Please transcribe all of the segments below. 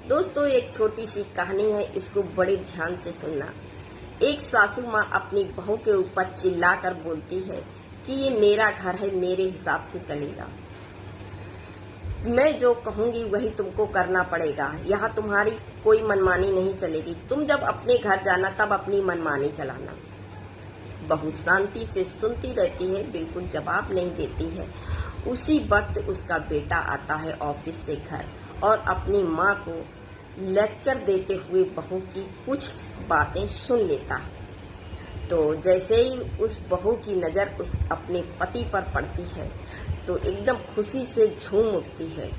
दोस्तों एक छोटी सी कहानी है, इसको बड़े ध्यान से सुनना। एक सासू माँ अपनी बहू के ऊपर चिल्लाकर बोलती है कि ये मेरा घर है, मेरे हिसाब से चलेगा, मैं जो कहूंगी वही तुमको करना पड़ेगा, यहाँ तुम्हारी कोई मनमानी नहीं चलेगी, तुम जब अपने घर जाना तब अपनी मनमानी चलाना। बहू शांति से सुनती रहती है, बिल्कुल जवाब नहीं देती है। उसी वक्त उसका बेटा आता है ऑफिस से घर और अपनी माँ को लेक्चर देते हुए बहू की कुछ बातें सुन लेता है। तो जैसे ही उस बहू की नज़र उस अपने पति पर पड़ती है तो एकदम खुशी से झूम उठती है,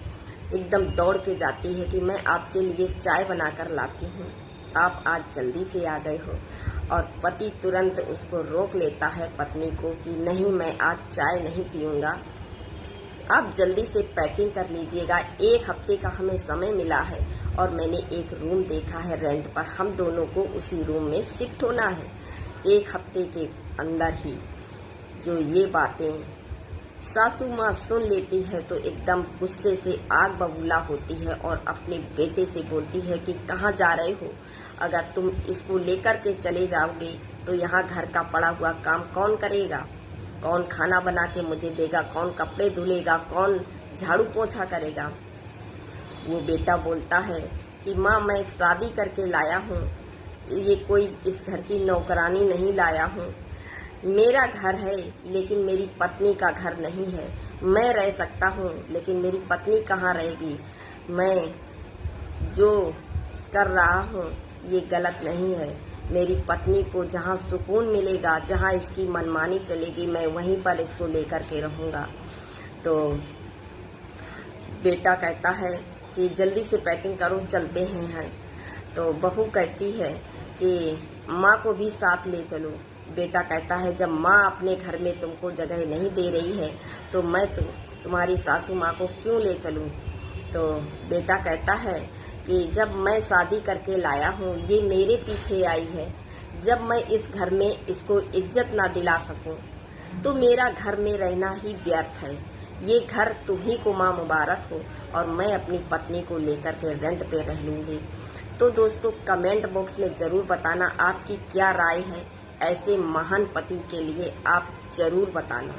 एकदम दौड़ के जाती है कि मैं आपके लिए चाय बनाकर लाती हूँ, आप आज जल्दी से आ गए हो। और पति तुरंत उसको रोक लेता है पत्नी को कि नहीं, मैं आज चाय नहीं पीऊँगा, आप जल्दी से पैकिंग कर लीजिएगा, 1 हफ्ते का हमें समय मिला है और मैंने एक रूम देखा है रेंट पर, हम दोनों को उसी रूम में शिफ्ट होना है। 1 हफ्ते के अंदर ही जो ये बातें सासू माँ सुन लेती है तो एकदम गुस्से से आग बबूला होती है और अपने बेटे से बोलती है कि कहाँ जा रहे हो, अगर तुम इसको लेकर के चले जाओगे तो यहाँ घर का पड़ा हुआ काम कौन करेगा, कौन खाना बना के मुझे देगा, कौन कपड़े धुलेगा, कौन झाड़ू पोछा करेगा। वो बेटा बोलता है कि माँ मैं शादी करके लाया हूँ, ये कोई इस घर की नौकरानी नहीं लाया हूँ, मेरा घर है लेकिन मेरी पत्नी का घर नहीं है, मैं रह सकता हूँ लेकिन मेरी पत्नी कहाँ रहेगी, मैं जो कर रहा हूँ ये गलत नहीं है, मेरी पत्नी को जहाँ सुकून मिलेगा, जहाँ इसकी मनमानी चलेगी, मैं वहीं पर इसको लेकर के रहूँगा। तो बेटा कहता है कि जल्दी से पैकिंग करो, चलते हैं। तो बहू कहती है कि माँ को भी साथ ले चलो। बेटा कहता है जब माँ अपने घर में तुमको जगह नहीं दे रही है तो मैं तुम्हारी सासू माँ को क्यों ले चलूँ। तो बेटा कहता है कि जब मैं शादी करके लाया हूँ ये मेरे पीछे आई है, जब मैं इस घर में इसको इज्जत ना दिला सकूँ तो मेरा घर में रहना ही व्यर्थ है, ये घर तुम्ही को माँ मुबारक हो और मैं अपनी पत्नी को लेकर के रेंट पे रह लूँगी। तो दोस्तों कमेंट बॉक्स में ज़रूर बताना आपकी क्या राय है, ऐसे महान पति के लिए आप ज़रूर बताना।